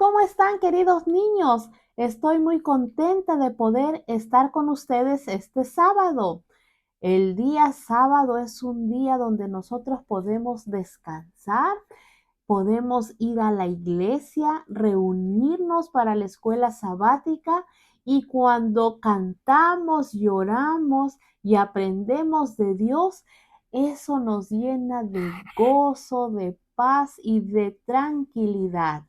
¿Cómo están, queridos niños? Estoy muy contenta de poder estar con ustedes este sábado. El día sábado es un día donde nosotros podemos descansar, podemos ir a la iglesia, reunirnos para la escuela sabática y cuando cantamos, lloramos y aprendemos de Dios, eso nos llena de gozo, de paz y de tranquilidad.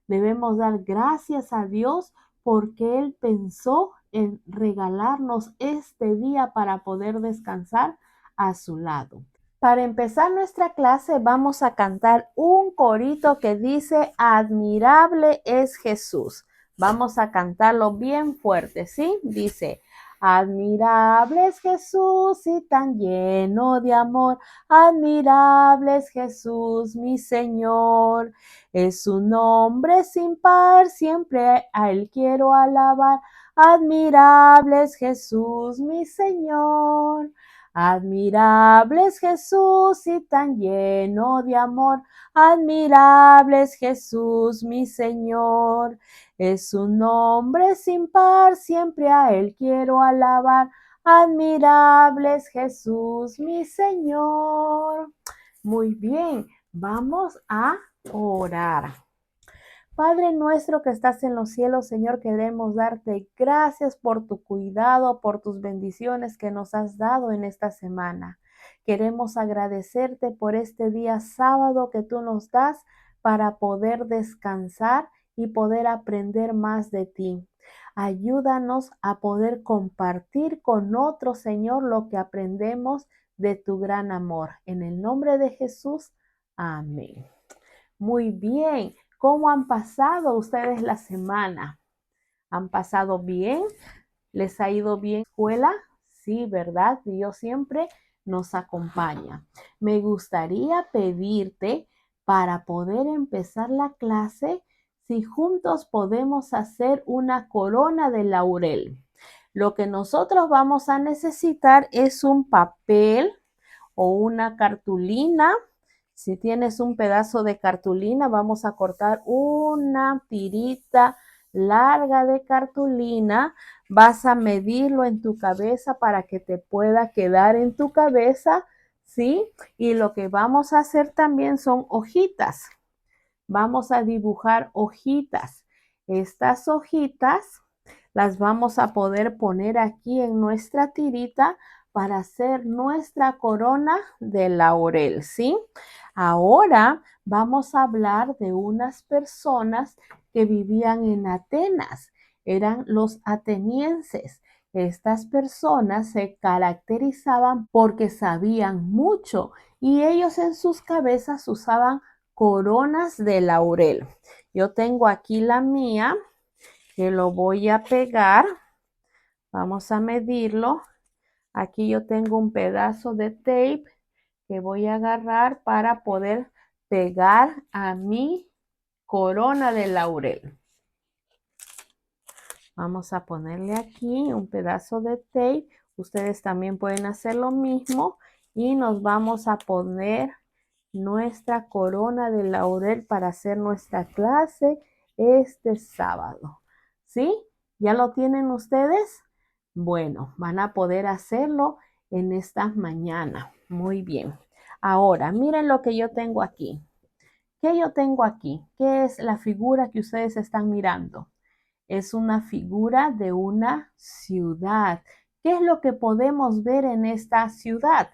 Debemos dar gracias a Dios porque Él pensó en regalarnos este día para poder descansar a su lado. Para empezar nuestra clase vamos a cantar un corito que dice admirable es Jesús. Vamos a cantarlo bien fuerte, ¿sí? Dice, admirable es Jesús y tan lleno de amor. Admirable es Jesús, mi Señor. Es su nombre sin par, siempre a Él quiero alabar. Admirable es Jesús, mi Señor. Admirable es Jesús y tan lleno de amor. Admirable es Jesús, mi Señor. Es su nombre sin par, siempre a Él quiero alabar. Admirable es Jesús, mi Señor. Muy bien, vamos a orar. Padre nuestro que estás en los cielos, Señor, queremos darte gracias por tu cuidado, por tus bendiciones que nos has dado en esta semana. Queremos agradecerte por este día sábado que tú nos das para poder descansar y poder aprender más de ti. Ayúdanos a poder compartir con otros, Señor, lo que aprendemos de tu gran amor. En el nombre de Jesús, amén. Muy bien. ¿Cómo han pasado ustedes la semana? ¿Han pasado bien? ¿Les ha ido bien en la escuela? Sí, ¿verdad? Dios siempre nos acompaña. Me gustaría pedirte para poder empezar la clase, si juntos podemos hacer una corona de laurel. Lo que nosotros vamos a necesitar es un papel o una cartulina. Si tienes un pedazo de cartulina, vamos a cortar una tirita larga de cartulina. Vas a medirlo en tu cabeza para que te pueda quedar en tu cabeza, ¿sí? Y lo que vamos a hacer también son hojitas. Vamos a dibujar hojitas. Estas hojitas las vamos a poder poner aquí en nuestra tirita para hacer nuestra corona de laurel, ¿sí? Ahora vamos a hablar de unas personas que vivían en Atenas. Eran los atenienses. Estas personas se caracterizaban porque sabían mucho y ellos en sus cabezas usaban coronas de laurel. Yo tengo aquí la mía, que lo voy a pegar. Vamos a medirlo. Aquí yo tengo un pedazo de tape que voy a agarrar para poder pegar a mi corona de laurel. Vamos a ponerle aquí un pedazo de tape. Ustedes también pueden hacer lo mismo y nos vamos a poner nuestra corona de laurel para hacer nuestra clase este sábado. ¿Sí? ¿Ya lo tienen ustedes? Bueno, van a poder hacerlo en esta mañana. Muy bien. Ahora, miren lo que yo tengo aquí. ¿Qué yo tengo aquí? ¿Qué es la figura que ustedes están mirando? Es una figura de una ciudad. ¿Qué es lo que podemos ver en esta ciudad?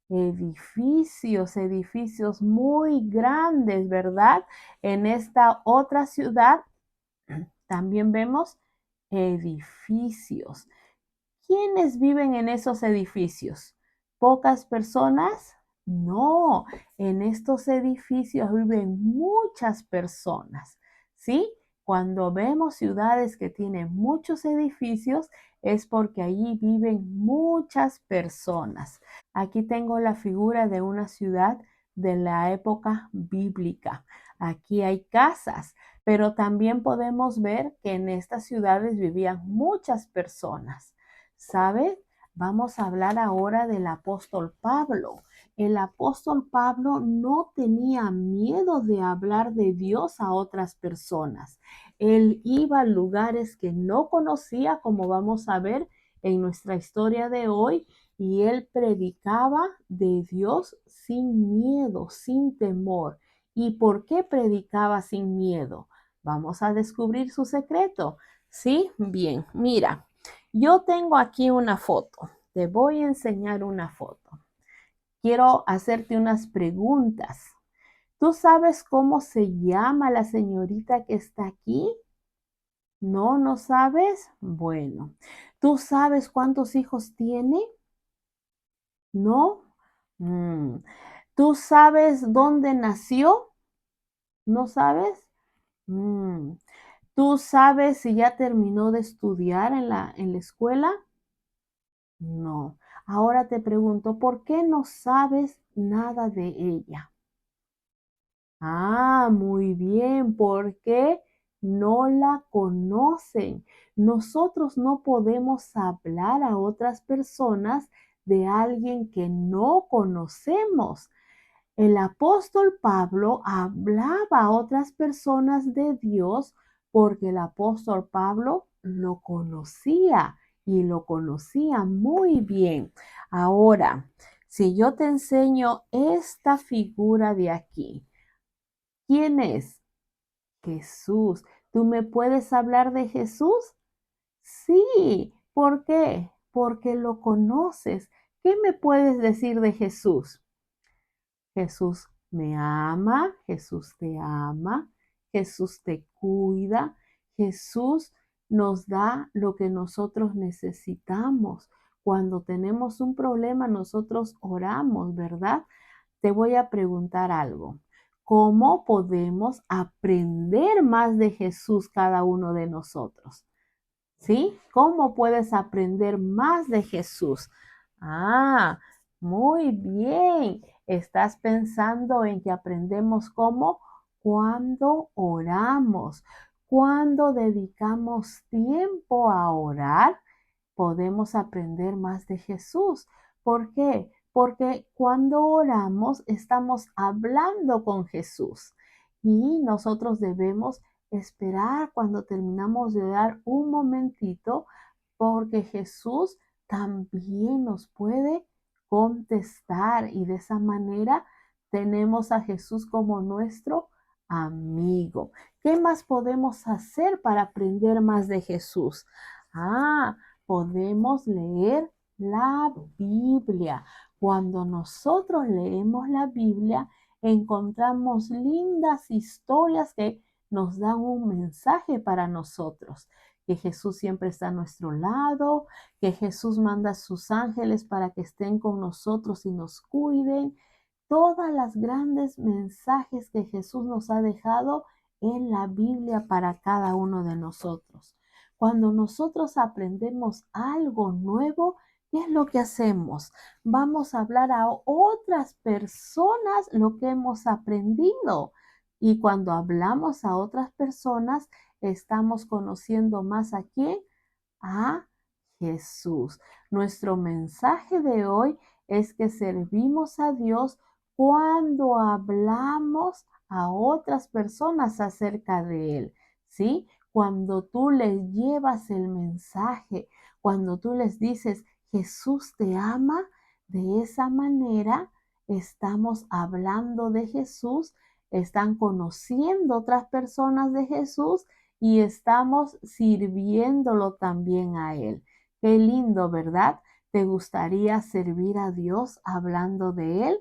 Edificios, edificios muy grandes, ¿verdad? En esta otra ciudad también vemos edificios. ¿Quiénes viven en esos edificios? ¿Pocas personas? No, en estos edificios viven muchas personas, ¿sí? Cuando vemos ciudades que tienen muchos edificios es porque allí viven muchas personas. Aquí tengo la figura de una ciudad de la época bíblica. Aquí hay casas, pero también podemos ver que en estas ciudades vivían muchas personas. ¿Sabe? Vamos a hablar ahora del apóstol Pablo. El apóstol Pablo no tenía miedo de hablar de Dios a otras personas. Él iba a lugares que no conocía, como vamos a ver en nuestra historia de hoy, y él predicaba de Dios sin miedo, sin temor. ¿Y por qué predicaba sin miedo? Vamos a descubrir su secreto. ¿Sí? Bien, mira, yo tengo aquí una foto. Te voy a enseñar una foto. Quiero hacerte unas preguntas. ¿Tú sabes cómo se llama la señorita que está aquí? ¿No? ¿No sabes? Bueno, ¿tú sabes cuántos hijos tiene? ¿No? Mm. ¿Tú sabes dónde nació? ¿No sabes? Mm. ¿Tú sabes si ya terminó de estudiar en la escuela? No. Ahora te pregunto, ¿por qué no sabes nada de ella? Ah, muy bien, porque no la conocen. Nosotros no podemos hablar a otras personas de alguien que no conocemos. El apóstol Pablo hablaba a otras personas de Dios porque el apóstol Pablo lo conocía y lo conocía muy bien. Ahora, si yo te enseño esta figura de aquí, ¿quién es? Jesús. ¿Tú me puedes hablar de Jesús? Sí. ¿Por qué? Porque lo conoces. ¿Qué me puedes decir de Jesús? Jesús me ama, Jesús te ama, Jesús te cuida, Jesús nos da lo que nosotros necesitamos. Cuando tenemos un problema, nosotros oramos, ¿verdad? Te voy a preguntar algo. ¿Cómo podemos aprender más de Jesús cada uno de nosotros? ¿Sí? ¿Cómo puedes aprender más de Jesús? Ah, muy bien. Estás pensando en que aprendemos cómo cuando oramos, cuando dedicamos tiempo a orar, podemos aprender más de Jesús. ¿Por qué? Porque cuando oramos estamos hablando con Jesús y nosotros debemos esperar cuando terminamos de orar un momentito porque Jesús también nos puede contestar y de esa manera tenemos a Jesús como nuestro amigo. ¿Qué más podemos hacer para aprender más de Jesús? Ah, podemos leer la Biblia. Cuando nosotros leemos la Biblia, encontramos lindas historias que nos dan un mensaje para nosotros, que Jesús siempre está a nuestro lado, que Jesús manda a sus ángeles para que estén con nosotros y nos cuiden. Todas las grandes mensajes que Jesús nos ha dejado en la Biblia para cada uno de nosotros. Cuando nosotros aprendemos algo nuevo, ¿qué es lo que hacemos? Vamos a hablar a otras personas lo que hemos aprendido. Y cuando hablamos a otras personas, estamos conociendo más a quién, a Jesús. Nuestro mensaje de hoy es que servimos a Dios cuando hablamos a otras personas acerca de Él, ¿sí? Cuando tú les llevas el mensaje, cuando tú les dices, Jesús te ama, de esa manera estamos hablando de Jesús, están conociendo otras personas de Jesús y estamos sirviéndolo también a Él. Qué lindo, ¿verdad? ¿Te gustaría servir a Dios hablando de Él?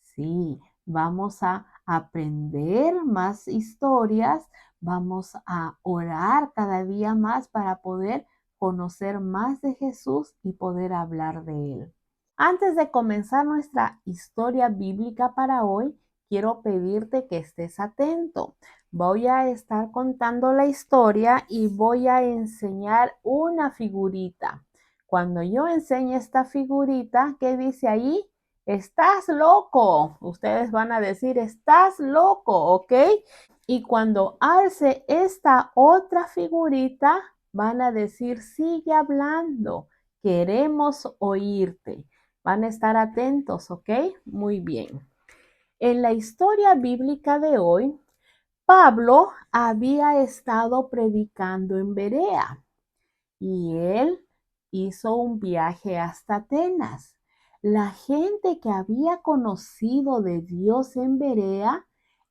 Sí, vamos a aprender más historias, vamos a orar cada día más para poder conocer más de Jesús y poder hablar de Él. Antes de comenzar nuestra historia bíblica para hoy, quiero pedirte que estés atento. Voy a estar contando la historia y voy a enseñar una figurita. Cuando yo enseñe esta figurita, ¿qué dice ahí? Estás loco. Ustedes van a decir, estás loco, ¿ok? Y cuando alce esta otra figurita, van a decir, sigue hablando, queremos oírte. Van a estar atentos, ¿ok? Muy bien. En la historia bíblica de hoy, Pablo había estado predicando en Berea y él hizo un viaje hasta Atenas. La gente que había conocido de Dios en Berea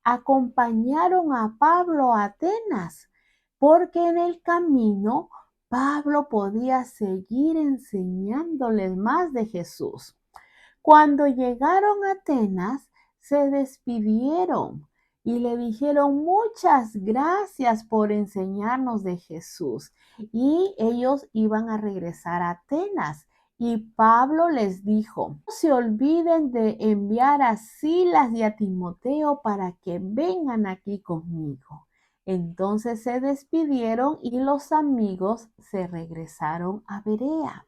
acompañaron a Pablo a Atenas, porque en el camino Pablo podía seguir enseñándoles más de Jesús. Cuando llegaron a Atenas, se despidieron y le dijeron muchas gracias por enseñarnos de Jesús. Y ellos iban a regresar a Atenas. Y Pablo les dijo, no se olviden de enviar a Silas y a Timoteo para que vengan aquí conmigo. Entonces se despidieron y los amigos se regresaron a Berea.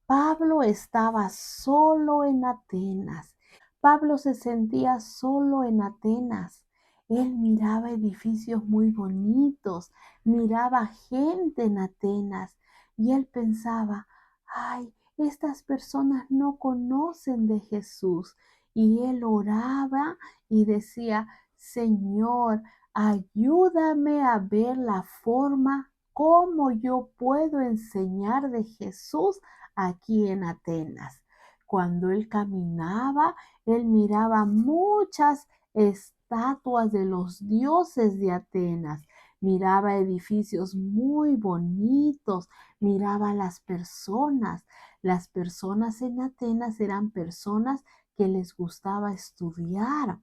Pablo estaba solo en Atenas. Pablo se sentía solo en Atenas. Él miraba edificios muy bonitos, miraba gente en Atenas y él pensaba, ay, estas personas no conocen de Jesús. Y él oraba y decía, Señor, ayúdame a ver la forma cómo yo puedo enseñar de Jesús aquí en Atenas. Cuando él caminaba, él miraba muchas estatuas de los dioses de Atenas. Miraba edificios muy bonitos, miraba las personas. Las personas en Atenas eran personas que les gustaba estudiar.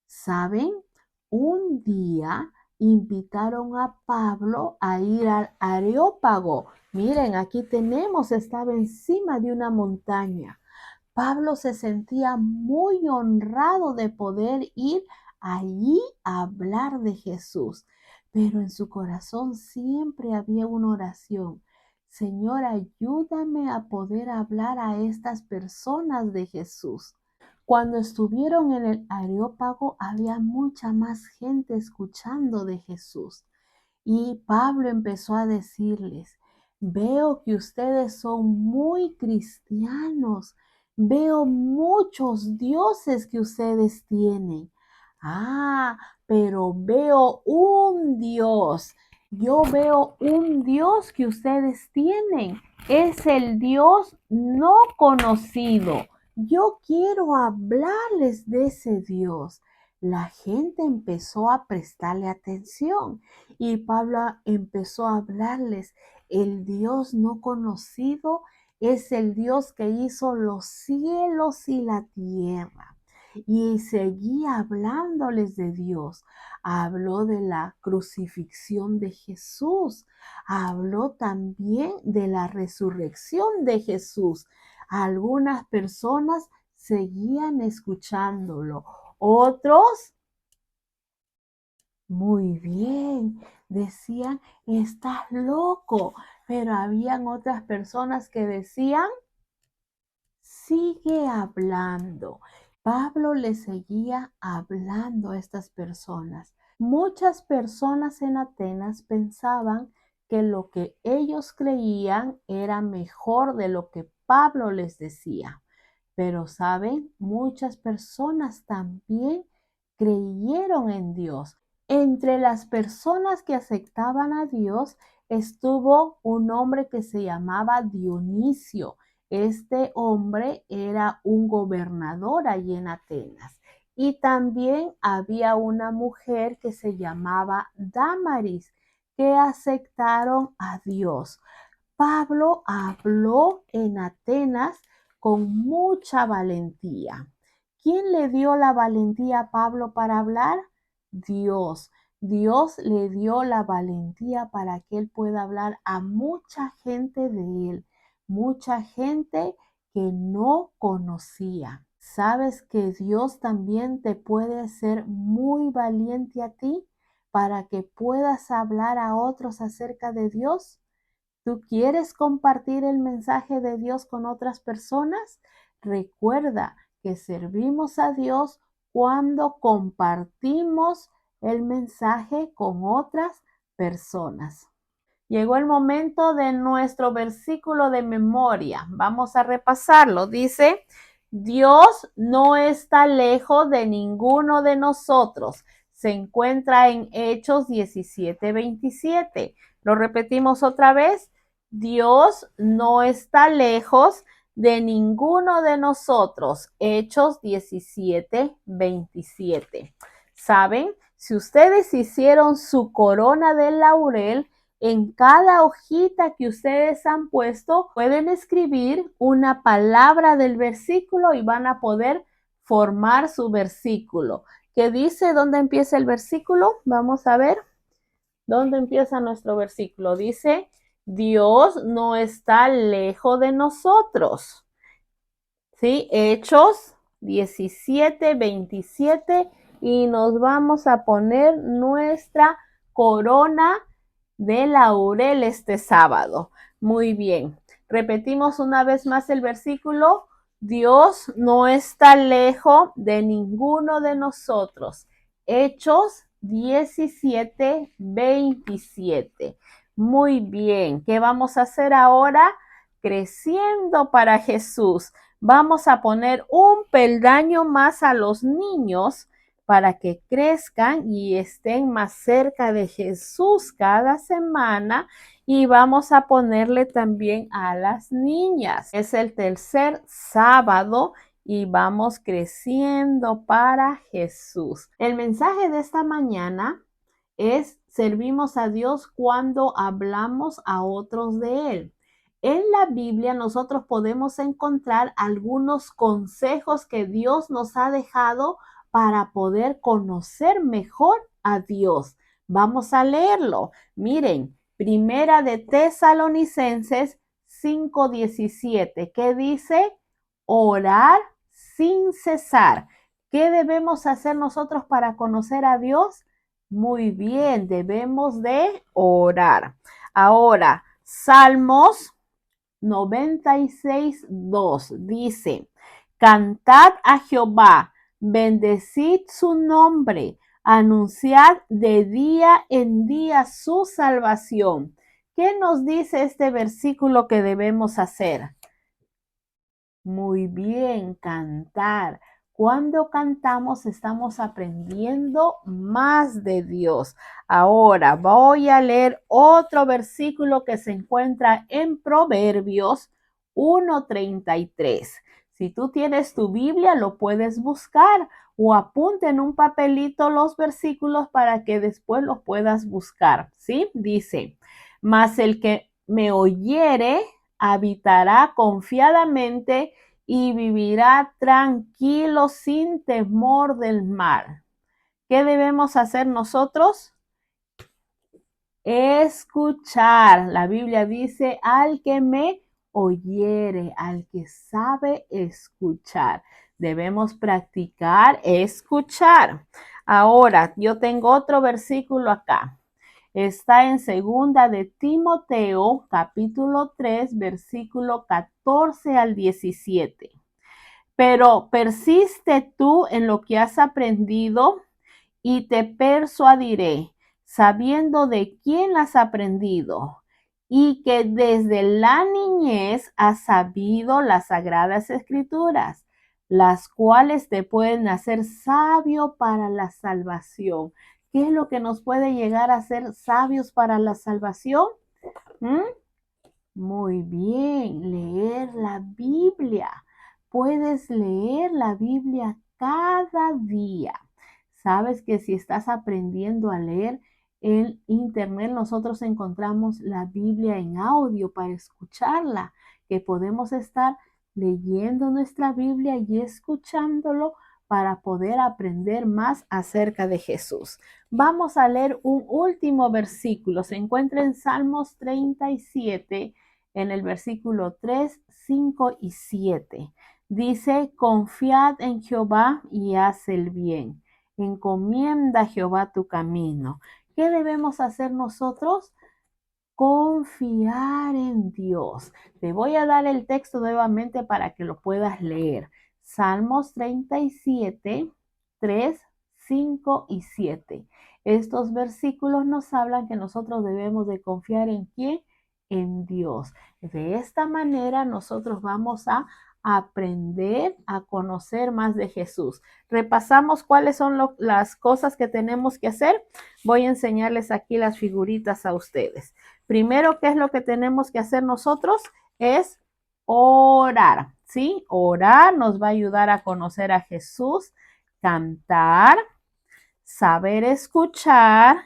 ¿Saben? Un día invitaron a Pablo a ir al Areópago. Miren, aquí tenemos, estaba encima de una montaña. Pablo se sentía muy honrado de poder ir allí a hablar de Jesús, pero en su corazón siempre había una oración. Señor, ayúdame a poder hablar a estas personas de Jesús. Cuando estuvieron en el Areópago había mucha más gente escuchando de Jesús. Y Pablo empezó a decirles, veo que ustedes son muy cristianos, veo muchos dioses que ustedes tienen. Ah, pero veo un Dios. Yo veo un Dios que ustedes tienen. Es el Dios no conocido. Yo quiero hablarles de ese Dios. La gente empezó a prestarle atención y Pablo empezó a hablarles. El Dios no conocido es el Dios que hizo los cielos y la tierra. Y seguía hablándoles de Dios. Habló de la crucifixión de Jesús. Habló también de la resurrección de Jesús. Algunas personas seguían escuchándolo. Otros, muy bien, decían, estás loco. Pero habían otras personas que decían, sigue hablando. Pablo le seguía hablando a estas personas. Muchas personas en Atenas pensaban que lo que ellos creían era mejor de lo que Pablo les decía. Pero saben, muchas personas también creyeron en Dios. Entre las personas que aceptaban a Dios estuvo un hombre que se llamaba Dionisio. Este hombre era un gobernador allí en Atenas. Y también había una mujer que se llamaba Dámaris, que aceptaron a Dios. Pablo habló en Atenas con mucha valentía. ¿Quién le dio la valentía a Pablo para hablar? Dios. Dios le dio la valentía para que él pueda hablar a mucha gente de él, mucha gente que no conocía. ¿Sabes que Dios también te puede hacer muy valiente a ti para que puedas hablar a otros acerca de Dios? ¿Tú quieres compartir el mensaje de Dios con otras personas? Recuerda que servimos a Dios cuando compartimos el mensaje con otras personas. Llegó el momento de nuestro versículo de memoria. Vamos a repasarlo. Dice, Dios no está lejos de ninguno de nosotros. Se encuentra en Hechos 17:27. Lo repetimos otra vez. Dios no está lejos de ninguno de nosotros. Hechos 17:27. ¿Saben? Si ustedes hicieron su corona de laurel, en cada hojita que ustedes han puesto, pueden escribir una palabra del versículo y van a poder formar su versículo. ¿Qué dice? ¿Dónde empieza el versículo? Vamos a ver. ¿Dónde empieza nuestro versículo? Dice, Dios no está lejos de nosotros. ¿Sí? Hechos 17:27 y nos vamos a poner nuestra corona de laurel este sábado. Muy bien. Repetimos una vez más el versículo. Dios no está lejos de ninguno de nosotros. Hechos 17:27. Muy bien. ¿Qué vamos a hacer ahora? Creciendo para Jesús. Vamos a poner un peldaño más a los niños para que crezcan y estén más cerca de Jesús cada semana. Y vamos a ponerle también a las niñas. Es el tercer sábado y vamos creciendo para Jesús. El mensaje de esta mañana es: servimos a Dios cuando hablamos a otros de Él. En la Biblia nosotros podemos encontrar algunos consejos que Dios nos ha dejado para poder conocer mejor a Dios. Vamos a leerlo. Miren, Primera de Tesalonicenses 5:17, que dice: orar sin cesar. ¿Qué debemos hacer nosotros para conocer a Dios? Muy bien, debemos de orar. Ahora, Salmos 96:2 dice: cantad a Jehová, bendecid su nombre, anunciad de día en día su salvación. ¿Qué nos dice este versículo que debemos hacer? Muy bien, cantar. Cuando cantamos estamos aprendiendo más de Dios. Ahora voy a leer otro versículo que se encuentra en Proverbios 1:33. Si tú tienes tu Biblia, lo puedes buscar o apunta en un papelito los versículos para que después los puedas buscar. ¿Sí? Dice, mas el que me oyere habitará confiadamente y vivirá tranquilo sin temor del mal. ¿Qué debemos hacer nosotros? Escuchar. La Biblia dice, al que me oyere, al que sabe escuchar. Debemos practicar escuchar. Ahora, yo tengo otro versículo acá. Está en segunda de Timoteo, capítulo 3, versículo 14 al 17. Pero persiste tú en lo que has aprendido y te persuadiré, sabiendo de quién has aprendido y que desde la niñez has sabido las sagradas escrituras, las cuales te pueden hacer sabio para la salvación. ¿Qué es lo que nos puede llegar a ser sabios para la salvación? ¿Mm? Muy bien, leer la Biblia. Puedes leer la Biblia cada día. Sabes que si estás aprendiendo a leer en internet, nosotros encontramos la Biblia en audio para escucharla, que podemos estar leyendo nuestra Biblia y escuchándolo para poder aprender más acerca de Jesús. Vamos a leer un último versículo. Se encuentra en Salmos 37, en el versículo 3, 5 y 7. Dice, confiad en Jehová y haz el bien. Encomienda a Jehová tu camino. ¿Qué debemos hacer nosotros? Confiar en Dios. Te voy a dar el texto nuevamente para que lo puedas leer. Salmos 37, 3, 5 y 7. Estos versículos nos hablan que nosotros debemos de confiar ¿en quién? En Dios. De esta manera nosotros vamos a aprender a conocer más de Jesús. Repasamos cuáles son las cosas que tenemos que hacer. Voy a enseñarles aquí las figuritas a ustedes. Primero, ¿qué es lo que tenemos que hacer nosotros? Es orar, ¿sí? Orar nos va a ayudar a conocer a Jesús, cantar, saber escuchar,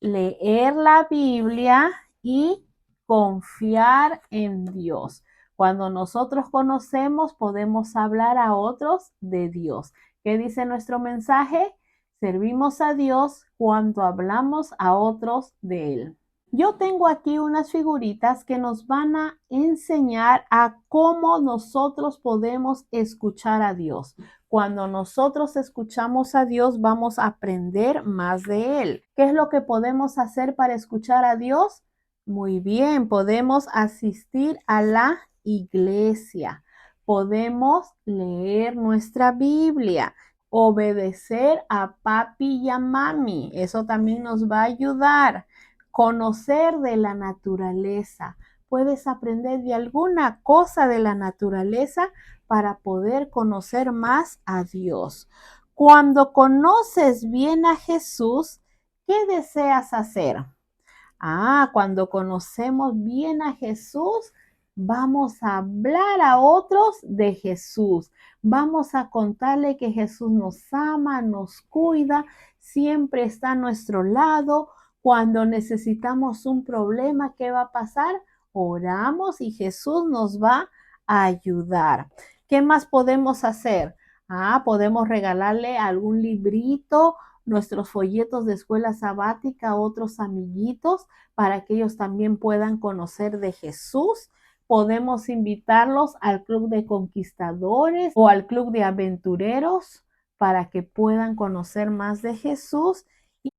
leer la Biblia y confiar en Dios. Cuando nosotros conocemos, podemos hablar a otros de Dios. ¿Qué dice nuestro mensaje? Servimos a Dios cuando hablamos a otros de Él. Yo tengo aquí unas figuritas que nos van a enseñar a cómo nosotros podemos escuchar a Dios. Cuando nosotros escuchamos a Dios, vamos a aprender más de Él. ¿Qué es lo que podemos hacer para escuchar a Dios? Muy bien, podemos asistir a la iglesia. Podemos leer nuestra Biblia, obedecer a papi y a mami. Eso también nos va a ayudar. Conocer de la naturaleza. Puedes aprender de alguna cosa de la naturaleza para poder conocer más a Dios. Cuando conoces bien a Jesús, ¿qué deseas hacer? Cuando conocemos bien a Jesús, vamos a hablar a otros de Jesús. Vamos a contarle que Jesús nos ama, nos cuida, siempre está a nuestro lado. Cuando necesitamos un problema, ¿qué va a pasar? Oramos y Jesús nos va a ayudar. ¿Qué más podemos hacer? Podemos regalarle algún librito, nuestros folletos de escuela sabática a otros amiguitos para que ellos también puedan conocer de Jesús. Podemos invitarlos al club de conquistadores o al club de aventureros para que puedan conocer más de Jesús.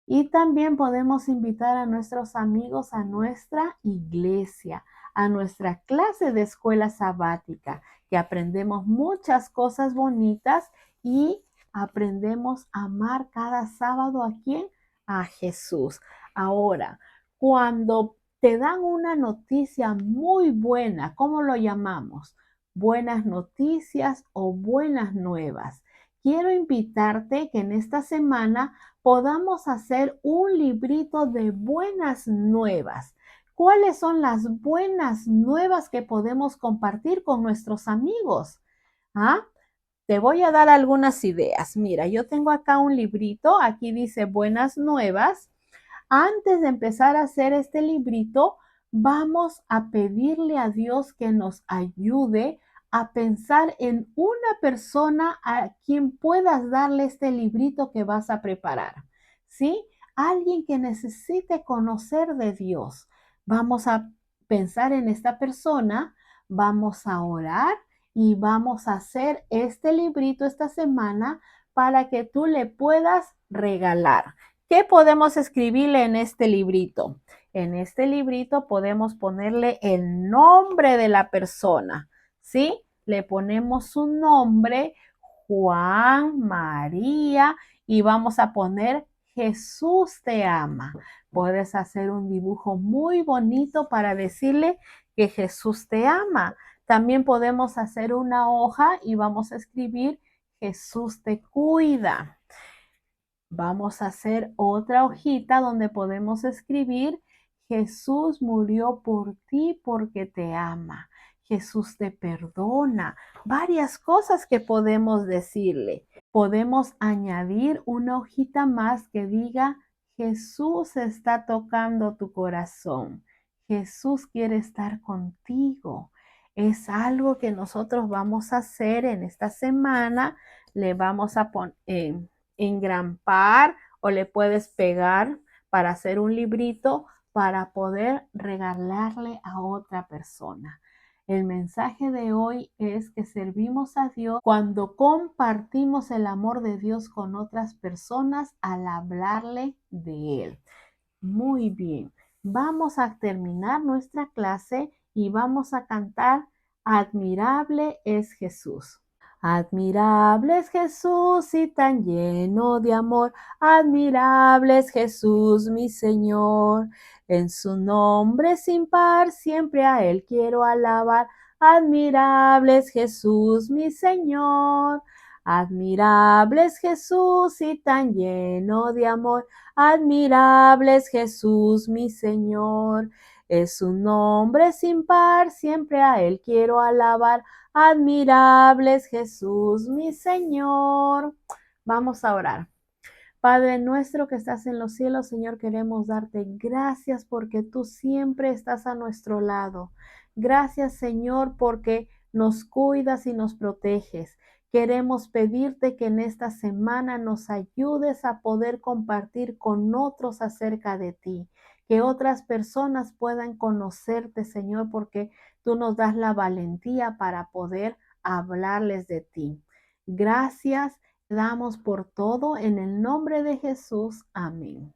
Y también podemos invitar a nuestros amigos a nuestra iglesia, a nuestra clase de escuela sabática, que aprendemos muchas cosas bonitas y aprendemos a amar cada sábado a quién? A Jesús. Ahora, cuando te dan una noticia muy buena, ¿cómo lo llamamos? Buenas noticias o buenas nuevas. Quiero invitarte que en esta semana podamos hacer un librito de buenas nuevas. ¿Cuáles son las buenas nuevas que podemos compartir con nuestros amigos? ¿Ah? Te voy a dar algunas ideas. Mira, yo tengo acá un librito, aquí dice Buenas Nuevas. Antes de empezar a hacer este librito, vamos a pedirle a Dios que nos ayude a pensar en una persona a quien puedas darle este librito que vas a preparar. ¿Sí? Alguien que necesite conocer de Dios. Vamos a pensar en esta persona, vamos a orar y vamos a hacer este librito esta semana para que tú le puedas regalar. ¿Qué podemos escribirle en este librito? En este librito podemos ponerle el nombre de la persona, ¿sí? Le ponemos su nombre, Juan, María, y vamos a poner Jesús te ama. Puedes hacer un dibujo muy bonito para decirle que Jesús te ama. También podemos hacer una hoja y vamos a escribir Jesús te cuida. Vamos a hacer otra hojita donde podemos escribir Jesús murió por ti porque te ama. Jesús te perdona. Varias cosas que podemos decirle. Podemos añadir una hojita más que diga Jesús está tocando tu corazón. Jesús quiere estar contigo. Es algo que nosotros vamos a hacer en esta semana. Le vamos a poner engrampar o le puedes pegar para hacer un librito para poder regalarle a otra persona. El mensaje de hoy es que servimos a Dios cuando compartimos el amor de Dios con otras personas al hablarle de Él. Muy bien, vamos a terminar nuestra clase y vamos a cantar Admirable es Jesús. Admirable es Jesús y tan lleno de amor, admirable es Jesús mi Señor. En su nombre sin par, siempre a Él quiero alabar. Admirable es Jesús mi Señor. Admirable es Jesús y tan lleno de amor, admirable es Jesús mi Señor. Es su nombre sin par, siempre a Él quiero alabar. Admirable es Jesús, mi Señor. Vamos a orar. Padre nuestro que estás en los cielos, Señor, queremos darte gracias porque tú siempre estás a nuestro lado. Gracias, Señor, porque nos cuidas y nos proteges. Queremos pedirte que en esta semana nos ayudes a poder compartir con otros acerca de ti, que otras personas puedan conocerte, Señor, porque tú nos das la valentía para poder hablarles de ti. Gracias. Damos por todo en el nombre de Jesús. Amén.